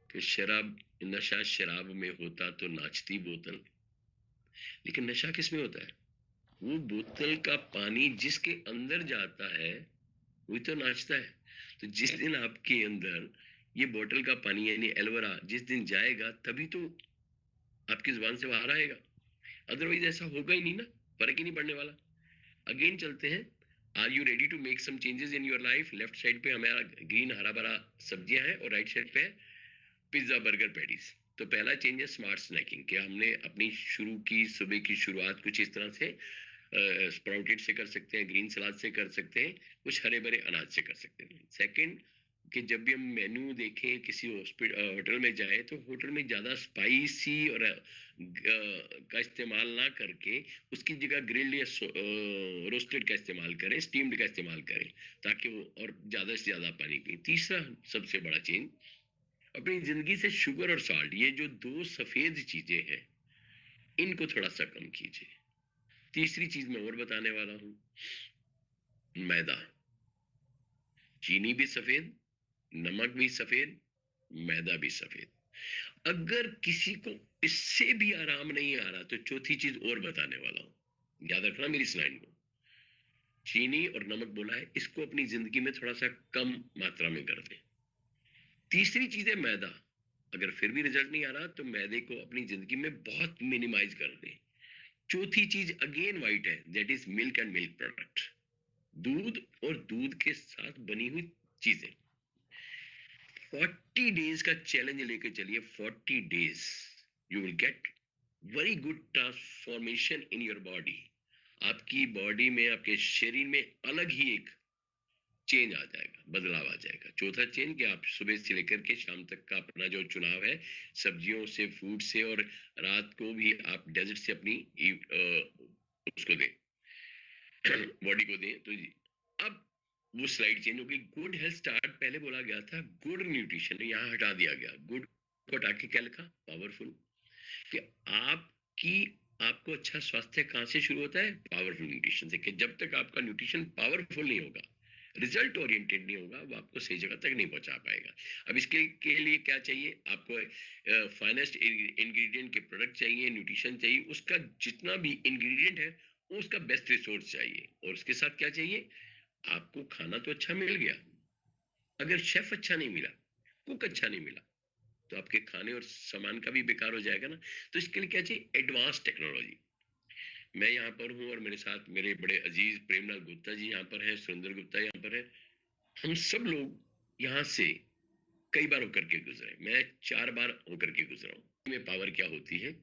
कि नशा शराब में होता तो नाचती बोतल, लेकिन नशा किस में होता है? वो बोतल का पानी जिसके अंदर जाता है वही तो नाचता है। तो जिस दिन आपके अंदर ये बोतल का पानी यानी एलोवेरा जिस दिन जाएगा तभी तो आपकी जुबान से बाहर आएगा, अदरवाइज ऐसा होगा ही नहीं ना, फर्क ही नहीं पड़ने वाला। अगेन चलते हैं, are you ready to make some changes in your life? Left side पे हमारा ग्रीन हरा भरा सब्जियां हैं और राइट साइड पे है पिज्जा बर्गर पैटीज। तो पहला चेंज है स्मार्ट स्नैकिंग, कि हमने अपनी शुरू की सुबह की शुरुआत कुछ इस तरह से स्प्राउटेड से कर सकते हैं, ग्रीन सलाद से कर सकते हैं, कुछ हरे भरे अनाज से कर सकते हैं। सेकंड, कि जब भी हम मेन्यू देखें किसी होटल में जाए तो होटल में ज़्यादा स्पाइसी और का इस्तेमाल ना करके उसकी जगह ग्रिल्ड या रोस्टेड का इस्तेमाल करें, स्टीम्ड का इस्तेमाल करें, ताकि वो और ज़्यादा से ज़्यादा पानी पिए। तीसरा सबसे बड़ा चेंज, अपनी जिंदगी से शुगर और साल्ट, ये जो दो सफेद चीजें हैं, इनको थोड़ा सा कम कीजिए। तीसरी चीज मैं और बताने वाला हूं, मैदा। चीनी भी सफेद, नमक भी सफेद, मैदा भी सफेद। अगर किसी को इससे भी आराम नहीं आ रहा तो चौथी चीज और बताने वाला हूं, याद रखना मेरी स्लाइड को। चीनी और नमक बोला है, इसको अपनी जिंदगी में थोड़ा सा कम मात्रा में कर दें। तीसरी चीज है मैदा, अगर फिर भी रिजल्ट नहीं आ रहा तो मैदे को अपनी जिंदगी में बहुत मिनिमाइज कर दें। चौथी चीज अगेन वाइट है, that is milk and milk product, दूध और दूध के साथ बनी हुई चीजें। 40 डेज का चैलेंज लेके चलिए, 40 days you will get very good transformation in your body. आपकी बॉडी में, आपके शरीर में अलग ही एक चेंज आ जाएगा, बदलाव आ जाएगा। चौथा चेंज कि आप सुबह से लेकर के शाम तक का अपना जो चुनाव है, सब्जियों से, फूड से, और रात को भी आप डेजर्ट से अपनी उसको दें, बॉडी को दें। तो अब वो स्लाइड चेंज होगी। गुड हेल्थ स्टार्ट पहले बोला गया था, गुड न्यूट्रिशन यहाँ हटा दिया गया, गुड को हटा के क्या लिखा, पावरफुल। कि आपकी आपको अच्छा स्वास्थ्य कहाँ से शुरू होता है? पावरफुल न्यूट्रिशन से। कि जब तक आपका न्यूट्रिशन पावरफुल नहीं होगा, रिजल्ट ओरिएंटेड नहीं होगा, वो आपको सही जगह तक नहीं पहुंचा पाएगा। अब इसके के लिए क्या चाहिए आपको? फाइनेस्ट इंग्रेडिएंट के प्रोडक्ट चाहिए, न्यूट्रिशन चाहिए, उसका जितना भी इंग्रेडिएंट है उसका बेस्ट रिसोर्स चाहिए। और उसके साथ क्या चाहिए? आपको खाना तो अच्छा मिल गया, अगर शेफ अच्छा नहीं मिला, कुक अच्छा नहीं मिला, तो आपके खाने और सामान का भी बेकार हो जाएगा ना। तो इसके लिए क्या चाहिए? Advance technology. मैं यहाँ पर हूँ और मेरे साथ मेरे बड़े अजीज प्रेमलाल गुप्ता जी यहाँ पर है, सुरेंद्र गुप्ता यहाँ पर है। हम सब लोग यहाँ से कई बार होकर के गुजरे, मैं 4 बार होकर के गुजरा हूँ। में पावर क्या होती है?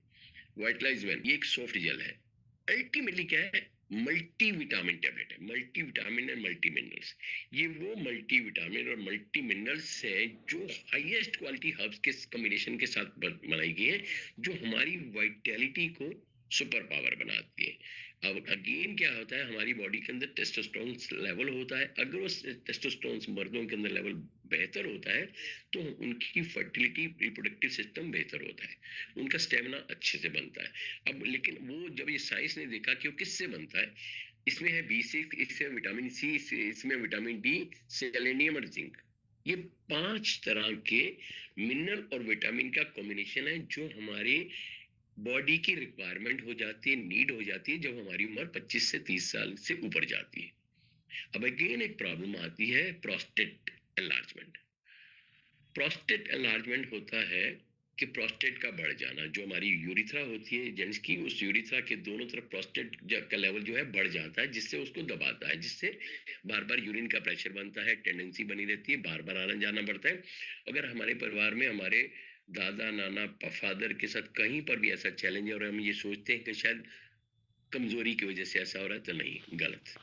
वाइटलाइज वन, ये एक सॉफ्ट जेल है। अल्टीमेटली क्या है? मल्टी विटामिन टेबलेट है, multi vitamin and multi minerals. ये वो मल्टी विटामिन और मल्टी मिनरल्स है जो हाईएस्ट क्वालिटी हर्ब्स के कॉम्बिनेशन के साथ बनाई गई है, जो हमारी वाइटैलिटी को सुपर पावर बनाती है। अब अगेन क्या होता है, हमारी बॉडी के अंदर टेस्टोस्टेरोन लेवल होता है, अगर उस टेस्टोस्टेरोन मर्दों के अंदर लेवल बेहतर होता है तो उनकी फर्टिलिटी, रिप्रोडक्टिव सिस्टम बेहतर होता है, उनका स्टेमिना अच्छे से बनता है। अब लेकिन वो जब ये साइंस ने देखा कि वो किससे बनता है, इसमें है B6, इसमें विटामिन सी, इसमें विटामिन डी, सेलेनियम और जिंक, ये 5 तरह के मिनरल और विटामिन का कॉम्बिनेशन है जो हमारे बॉडी की रिक्वायरमेंट हो जाती है, नीड हो जाती है जब हमारी उम्र 25 से 30 साल से ऊपर जाती है। अब अगेन एक प्रॉब्लम आती है, प्रोस्टेट एनलार्जमेंट। प्रोस्टेट एनलार्जमेंट होता है कि प्रोस्टेट का बढ़ जाना, जो हमारी यूरिथ्रा होती है जेंट्स की, उस यूरिथ्रा के दोनों तरफ प्रोस्टेट का लेवल जो है बढ़ जाता है, जिससे उसको दबाता है, जिससे बार बार यूरिन का प्रेशर बनता है, टेंडेंसी बनी रहती है, बार बार आना जाना पड़ता है। अगर हमारे परिवार में हमारे दादा नाना फादर के साथ कहीं पर भी ऐसा चैलेंज है और हम ये सोचते हैं कि शायद कमजोरी की वजह से ऐसा हो रहा है, तो नहीं, गलत।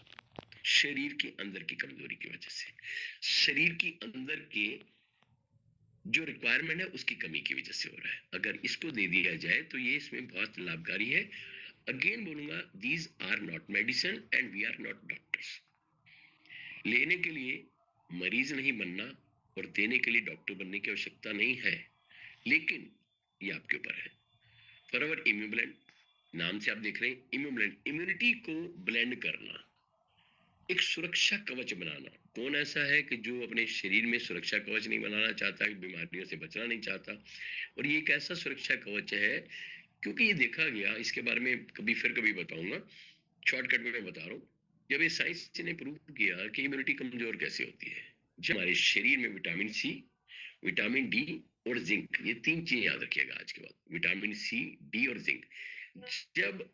शरीर के अंदर की कमजोरी की वजह से, शरीर की अंदर के जो रिक्वायरमेंट है उसकी कमी की वजह से हो रहा है। अगर इसको दे दिया जाए तो ये इसमें बहुत लाभकारी है। अगेन बोलूंगा, these are not medicine and we are not doctors. लेने के लिए मरीज नहीं बनना और देने के लिए डॉक्टर बनने की आवश्यकता नहीं है, लेकिन ये आपके ऊपर है। फॉरएवर इम्यूब्लेंड, नाम से आप देख रहे हैं इम्यूब्लेंड, इम्यूनिटी को ब्लेंड करना, एक सुरक्षा कवच बनाना। कौन ऐसा है कि जो अपने शरीर में सुरक्षा कवच नहीं बनाना चाहता, बीमारियों से बचना नहीं चाहता? और ये एक ऐसा सुरक्षा कवच है, क्योंकि ये देखा गया, इसके बारे में कभी फिर कभी बताऊंगा, शॉर्टकट में मैं बता रहा हूँ। जब ये साइंस ने प्रूव किया कि इम्यूनिटी कमजोर कैसे होती है, जब हमारे शरीर में विटामिन सी, विटामिन डी और जिंक, ये तीन चीजें याद रखिएगा आज के बाद, विटामिन सी, डी और जिंक, जब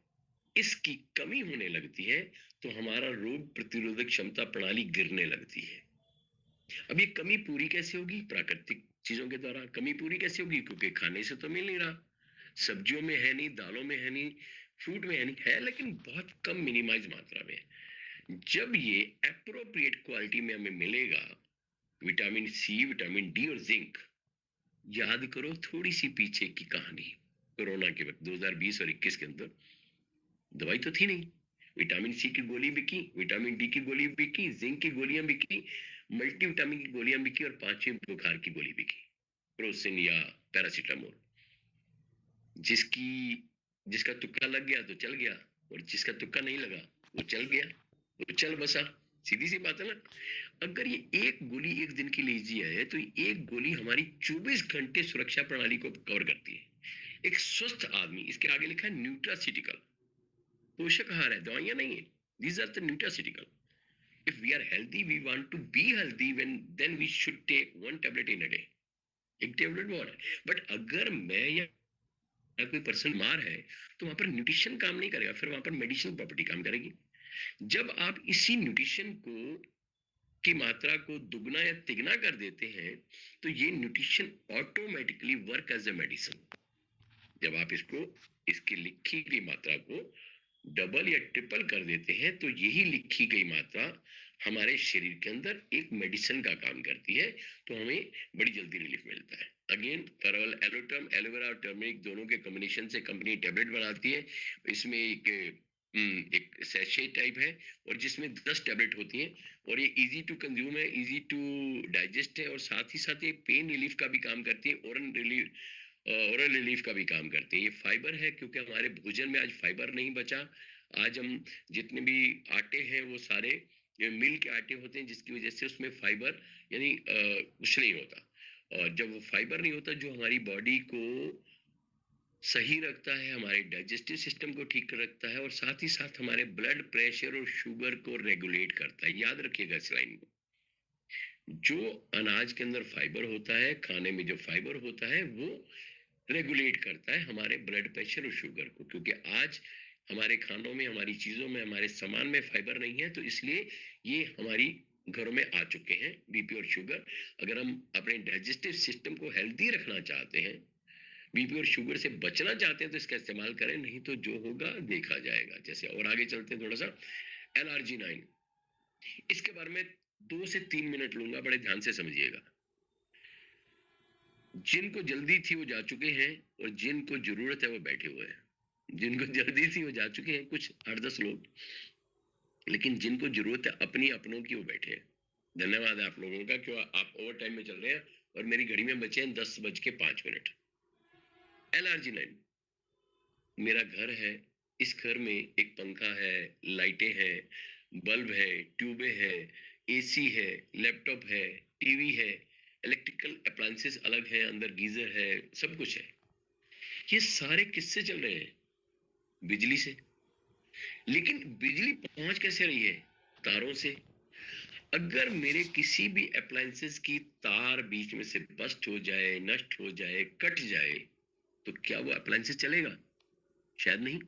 इसकी कमी होने लगती है तो हमारा रोग प्रतिरोधक क्षमता प्रणाली गिरने लगती है। अब ये कमी पूरी कैसे होगी? प्राकृतिक चीजों के द्वारा। कमी पूरी कैसे होगी? क्योंकि खाने से तो मिल नहीं रहा, सब्जियों में है नहीं, दालों में है नहीं, फ्रूट में है नहीं, है लेकिन बहुत कम, मिनिमाइज मात्रा में है। जब ये अप्रोप्रिएट क्वालिटी में हमें मिलेगा, विटामिन सी, विटामिन डी और जिंक, याद करो थोड़ी सी पीछे की कहानी, कोरोना के वक्त 2020 और 21 के अंदर दवाई तो थी नहीं, विटामिन सी की गोली बिकी, विटामिन डी की गोली बिकी, जिंक की गोलियां बिकी, मल्टीविटामिन की गोलियां बिकी और पांचवी बुखार की गोली बिकी, प्रोसिन या पैरासीटामोल। जिसकी जिसका तुक्का लग गया तो चल गया, और जिसका तुक्का नहीं लगा वो चल गया, वो चल बसा। सीधी सी बात है ना। अगर ये एक गोली एक दिन की लीजिए है तो एक गोली हमारी 24 घंटे सुरक्षा प्रणाली को कवर करती है। एक स्वस्थ आदमी, इसके आगे लिखा है न्यूट्रासिटिकल, पोषक आहार है, दवाइयां नहीं है। These are the nutraceutical. If we are healthy, we want to be healthy, when then we should take one tablet in a day. एक टेबलेट बहुत है, बट अगर मैं या कोई पर्सन बीमार है तो वहां पर न्यूट्रिशन काम नहीं करेगा, फिर वहां पर मेडिसिन प्रॉपर्टी काम करेगी। जब आप इसी न्यूट्रिशन को की मात्रा को दुगना या तिगना कर देते हैं तो ये nutrition automatically work as a medicine. जब आप इसको, इसकी लिखी गई मात्रा को डबल या ट्रिपल कर देते हैं तो यही लिखी गई मात्रा हमारे शरीर के अंदर एक मेडिसिन का काम करती है, तो हमें बड़ी जल्दी रिलीफ मिलता है। अगेन फॉर एलोटर्म, एलोवेरा और टर्मरिक दोनों के कॉम्बिनेशन से कंपनी टैबलेट बनाती है। इसमें एक सैशे टाइप है और जिसमें 10 टैबलेट होती हैं, और ये इजी टू कंज्यूम है, इजी टू डाइजेस्ट है, और साथ ही साथ ये पेन रिलीफ का भी काम करती है, ओरल रिलीफ का भी काम करती है। ये फाइबर है, क्योंकि हमारे भोजन में आज फाइबर नहीं बचा। आज हम जितने भी आटे हैं वो सारे मिल के आटे होते हैं, जिसकी वजह से उसमें फाइबर यानी कुछ नहीं होता। और जब वो फाइबर नहीं होता जो हमारी बॉडी को सही रखता है, हमारे डाइजेस्टिव सिस्टम को ठीक रखता है, और साथ ही साथ हमारे ब्लड प्रेशर और शुगर को रेगुलेट करता है। याद रखिएगा इस लाइन को। जो अनाज के अंदर फाइबर होता है, खाने में जो फाइबर होता है, वो रेगुलेट करता है हमारे ब्लड प्रेशर और शुगर को। क्योंकि आज हमारे खानों में, हमारी चीजों में, हमारे सामान में फाइबर नहीं है, तो इसलिए ये हमारी घरों में आ चुके हैं बीपी और शुगर। अगर हम अपने डाइजेस्टिव सिस्टम को हेल्दी रखना चाहते हैं, बीपी और शुगर से बचना चाहते हैं, तो इसका इस्तेमाल करें, नहीं तो जो होगा देखा जाएगा। जैसे और आगे चलते हैं थोड़ा सा, LRG9, इसके बारे में 2 से 3 मिनट लूंगा, बड़े ध्यान से समझिएगा। जिनको जल्दी थी वो जा चुके हैं, और जिनको जरूरत है वो बैठे हुए हैं। जिनको जल्दी थी वो जा चुके हैं, कुछ 8-10 लोग, लेकिन जिनको जरूरत है अपनी अपनों की, वो बैठे हैं। धन्यवाद है आप लोगों का, क्यों आप ओवर टाइम में चल रहे हैं, और मेरी घड़ी में बचे हैं 10:05। LRG9 मेरा घर है, इस घर में एक पंखा है, लाइटें हैं, बल्ब है, ट्यूबें है, एसी है, लैपटॉप है, टीवी है, इलेक्ट्रिकल अप्लायंसेस अलग है, अंदर गीजर है, सब कुछ है। ये सारे किससे चल रहे हैं? बिजली से। लेकिन बिजली पहुंच कैसे रही है? तारों से। अगर मेरे किसी भी अप्लायंसेस की तार बीच में से बस्ट हो जाए, नष्ट हो जाए, कट जाए, तो क्या वो अप्लायंसेस चलेगा? शायद नहीं।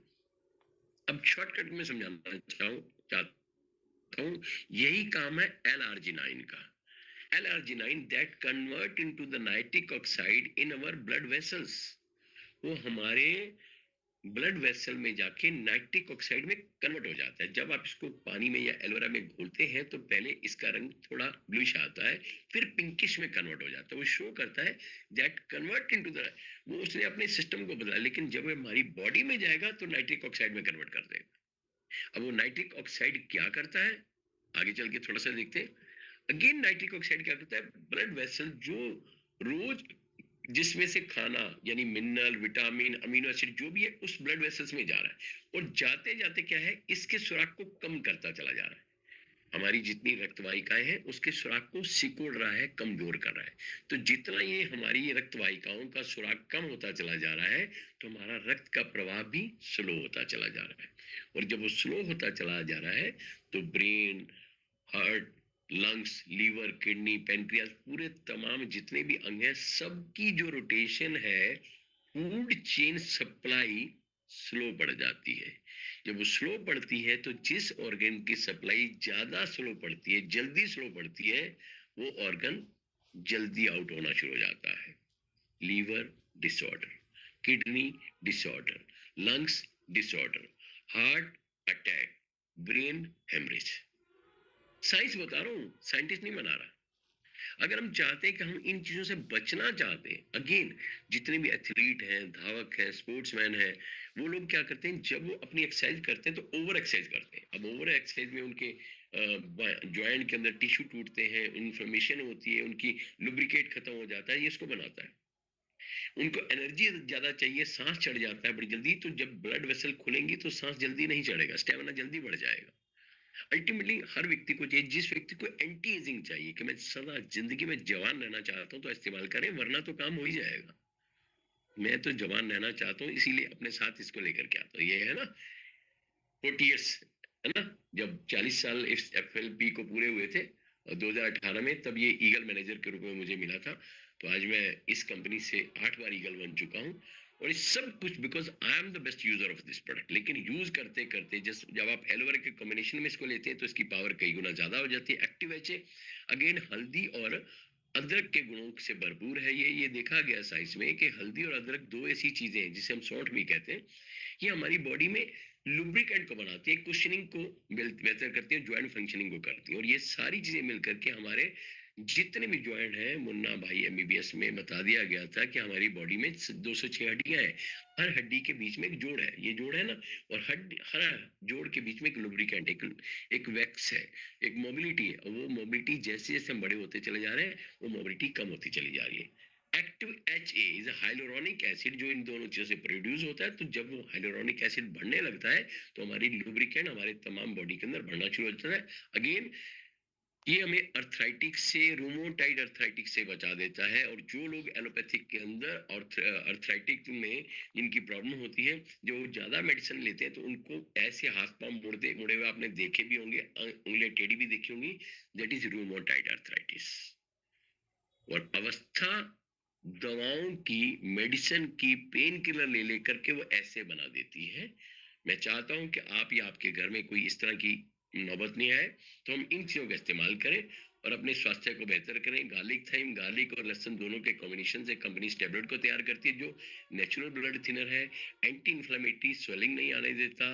अब शॉर्टकट में समझाना चाहता हूं, यही काम है LRG9 का। LRG9 that convert into the nitric oxide in our blood vessels, वो हमारे ब्लड वेसल में जाके नाइट्रिक ऑक्साइड में कन्वर्ट हो जाता है। जब आप इसको पानी में या एलोवेरा में घोलते हैं तो पहले इसका रंग थोड़ा ब्लूइश आता है, फिर पिंकिश में कन्वर्ट हो जाता है। वो शो करता है दैट कन्वर्ट इनटू द, वो उसने अपने सिस्टम को बदला, लेकिन जब हमारी बॉडी में जाएगा तो नाइट्रिक ऑक्साइड में कन्वर्ट कर देगा। अब वो नाइट्रिक ऑक्साइड क्या करता है, आगे चल के थोड़ा सा देखते हैं। अगेन नाइट्रिक ऑक्साइड क्या करता है, ब्लड वेसल जो रोज जिसमें से खाना यानी मिनरल, विटामिन, अमीनो एसिड जो भी है उस ब्लड वेसल्स में जा रहा है, और जाते जाते क्या है, इसके सुराख को कम करता चला जा रहा है। हमारी जितनी रक्त वाहिकाएं हैं उसके सुराग को सिकोड़ रहा है, कमजोर कर रहा है। तो जितना ये हमारी रक्त वाहिकाओं का सुराग कम होता चला जा रहा है, तो हमारा रक्त का प्रवाह भी स्लो होता चला जा रहा है। और जब वो स्लो होता चला जा रहा है, तो brain, heart, lungs, liver, kidney, pancreas, पूरे तमाम जितने भी अंग हैं, सबकी जो रोटेशन है, फूड चेन सप्लाई स्लो पड़ जाती है। जब वो स्लो पड़ती है, तो जिस ऑर्गन की सप्लाई ज्यादा स्लो पड़ती है, जल्दी स्लो पड़ती है, वो ऑर्गन जल्दी आउट होना शुरू हो जाता है। Liver disorder, kidney disorder, lungs disorder, heart attack, brain haemorrhage. Science बता रहा हूँ, साइंटिस्ट नहीं बना रहा। अगर हम चाहते हैं कि हम इन चीजों से बचना चाहते हैं, अगेन जितने भी एथलीट हैं, धावक हैं, स्पोर्ट्समैन हैं, वो लोग क्या करते हैं, जब वो अपनी एक्सरसाइज करते हैं तो ओवर एक्सरसाइज करते हैं। अब ओवर एक्सरसाइज में उनके जॉइंट के अंदर टिश्यू टूटते हैं, इन्फ्लेमेशन होती है, उनकी लुब्रिकेट खत्म हो जाता है, ये इसको बनाता है। उनको एनर्जी ज्यादा चाहिए, सांस चढ़ जाता है बड़ी जल्दी, तो जब ब्लड वेसल खुलेंगी तो सांस जल्दी नहीं चढ़ेगा, स्टेमिना जल्दी बढ़ जाएगा। अल्टीमेटली हर व्यक्ति को चाहिए, जिस व्यक्ति को एंटी एजिंग चाहिए कि मैं सदा जिंदगी में जवान रहना चाहता हूँ, तो इस्तेमाल करें, वरना तो काम हो ही जाएगा। मैं तो जवान रहना चाहता हूँ, इसीलिए अपने साथ इसको लेकर के आता हूँ। ये है ना 40 ईयर्स, है ना, जब 40 साल इस FLP को पूरे हुए थे 2018 में, तब ये ईगल मैनेजर के रूप में मुझे मिला था। तो आज मैं इस कंपनी से 8 बार ईगल बन चुका हूँ, और ये सब कुछ because I am the best user of this product. लेकिन यूज करते करते जब आप एलोवेरा के कॉम्बिनेशन में इसको लेते हैं, तो इसकी पावर कई गुना ज्यादा हो जाती है। एक्टिव एच अगेन हल्दी और अदरक के गुणों से भरपूर है। ये देखा गया साइंस में कि हल्दी और अदरक दो ऐसी चीजें हैं जिसे हम सॉल्ट भी कहते हैं, ये हमारी बॉडी में लुब्रिकेंट को बनाती है, कुशनिंग को बेहतर करती है, जॉइंट फंक्शनिंग को करती है। और ये सारी चीजें मिलकर के हमारे जितने भी जॉइंट हैं, मुन्ना भाई MBBS में बता दिया गया था कि हमारी बॉडी में 206 हड्डियां हैं, हर हड्डी के बीच में एक जोड़ है, ये जोड़ है ना, और हर जोड़ के बीच में एक लुब्रिकेंट, एक वैक्स है, एक मोबिलिटी है। और वो मोबिलिटी जैसे जैसे हम बड़े होते चले जा रहे हैं, वो मोबिलिटी कम होती चली जा रही है। Active HA is hyaluronic acid, जो इन दोनों चीजों से प्रोड्यूस होता है। तो जब वो हाइलोरोनिक एसिड बढ़ने लगता है, तो हमारी लुब्रिकेंट हमारे तमाम बॉडी के अंदर बढ़ना शुरू हो जाता है। अगेन ये हमें अर्थराइटिक से, रूमोटाइड अर्थराइटिक से बचा देता है। और जो लोग एलोपैथिक के अंदर और अर्थराइटिक में जिनकी प्रॉब्लम होती है, जो ज्यादा मेडिसिन लेते हैं, तो उनको ऐसे हाथ पांव मुड़ते मुड़े हुए आपने देखे भी होंगे, उंगलियां टेढ़ी भी देखी होंगी, दैट इज रूमोटाइड अर्थराइटिस। और अवस्था दवाओं की, मेडिसिन की, पेन किलर ले लेकर के वो ऐसे बना देती है। मैं चाहता हूं कि आप या आपके घर में कोई इस तरह की नौबत नहीं आए, तो हम इन चीजों का इस्तेमाल करें और अपने स्वास्थ्य को बेहतर करें। गार्लिक थाइम, गार्लिक और लहसुन दोनों के कॉम्बिनेशन से कंपनी इस टेबलेट को तैयार करती है, जो नेचुरल ब्लड थिनर है, एंटी इन्फ्लेमेटरी, स्वेलिंग नहीं आने देता,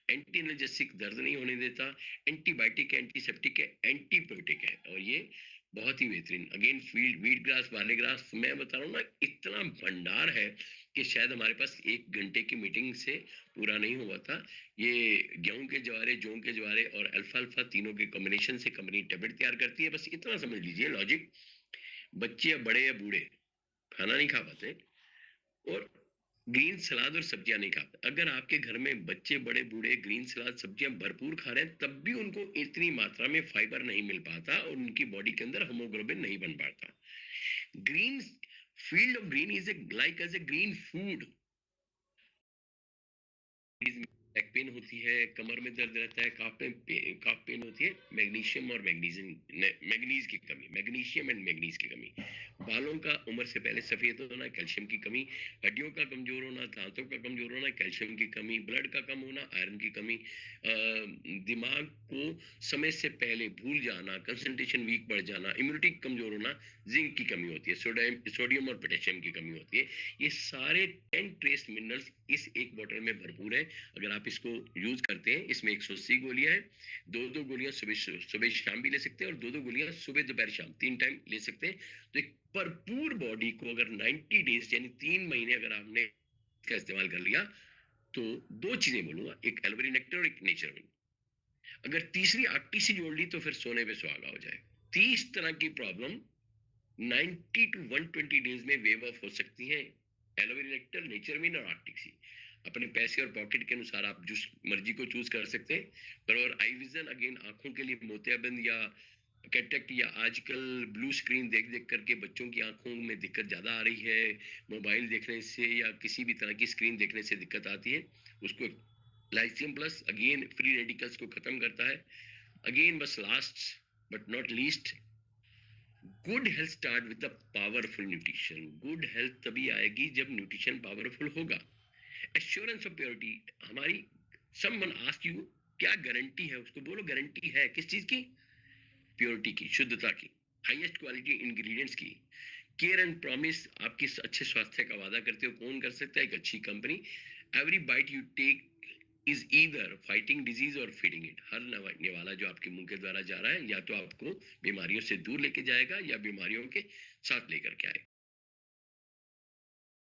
एंटी एनर्जेसिक, दर्द नहीं होने देता, एंटीबायोटिक है, एंटीसेप्टिक है, एंटीबायोटिक है। और ये बहुत ही बेहतरीन, again field wheat grass, barley grass, मैं बता रहा हूँ ना, इतना भंडार है कि शायद हमारे पास 1 घंटे की मीटिंग से पूरा नहीं हुआ था। ये गेहूं के ज्वारे, जौ के ज्वारे और अल्फा तीनों के कॉम्बिनेशन से कंपनी टेबलेट तैयार करती है। बस इतना समझ लीजिए लॉजिक। बच्चे या बड़े या बूढ़े खाना नहीं खा पाते, और ग्रीन सलाद और सब्जियां नहीं खाते। अगर आपके घर में बच्चे, बड़े बूढ़े ग्रीन सलाद सब्जियां भरपूर खा रहे हैं, तब भी उनको इतनी मात्रा में फाइबर नहीं मिल पाता और उनकी बॉडी के अंदर हीमोग्लोबिन नहीं बन पाता। Green field of green is a like as a green food. Back pain होती है, कमर में दर्द रहता है, काफ पेन होती है, मैग्नीशियम और मैग्नीज की कमी, मैग्नीशियम एंड मैग्नीज की कमी, बालों का उम्र से पहले सफेद होना, कैल्शियम की कमी, हड्डियों का कमजोर होना, दांतों का कमजोर होना, कैल्शियम की कमी, ब्लड का कम होना, आयरन की कमी, दिमाग को समय से पहले भूल जाना, कंसंट्रेशन वीक बढ़ जाना, इम्यूनिटी कमजोर होना, जिंक की कमी होती है, सोडियम और पोटेशियम की कमी होती है। ये सारे 10 ट्रेस मिनरल्स इस एक बोतल में भरपूर है। अगर आप इसको यूज करते हैं, इसमें 180 गोलियां हैं, दो गोलियां सुबह शाम भी ले सकते हैं, और दो गोलियां सुबह दोपहर शाम 3 टाइम ले सकते हैं। तो एक भरपूर बॉडी को अगर 90 डेज यानी 3 महीने अगर आपने इसका इस्तेमाल कर लिया, तो 2 चीजें बोलूंगा, एक एलोवेरा नेक्टर और एक नेचर। अगर तीसरी आरटीसी जोड़ ली, तो फिर सोने पे सुहागा हो जाए। 30 तरह की प्रॉब्लम 90 to 120 डेज में वेव ऑफ हो सकती है, एलोवेरा नेक्टर, नेचरमिन और आरटीसी। अपने पैसे और पॉकेट के अनुसार आप जिस मर्जी को चूज कर सकते हैं। पर और आई विजन अगेन, आंखों के लिए मोतियाबिंद या कैटरेक्ट या आजकल ब्लू स्क्रीन देख देख करके बच्चों की आंखों में दिक्कत ज़्यादा आ रही है, मोबाइल देखने से या किसी भी तरह की स्क्रीन देखने से दिक्कत आती है, उसको Lyceum plus again free radicals को खत्म करता है। अगेन बस last but not least, good health start with the powerful nutrition. Good health तभी आएगी जब न्यूट्रिशन पावरफुल होगा। एश्योरेंस ऑफ प्योरिटी, हमारी समवन आस्क यू क्या गारंटी है, उसको बोलो गारंटी है किस चीज की? प्योरिटी की, शुद्धता की, हाईएस्ट क्वालिटी इंग्रेडिएंट्स की। केयर एंड प्रॉमिस, आपकी अच्छे स्वास्थ्य का वादा करते हो कौन कर सकता है? एक अच्छी company. Every bite you take is either fighting disease और फीडिंग इट। हर नवाने वाला जो आपके मुंह के द्वारा जा रहा है या तो आपको बीमारियों से दूर लेके जाएगा या बीमारियों के साथ लेकर के आएगा।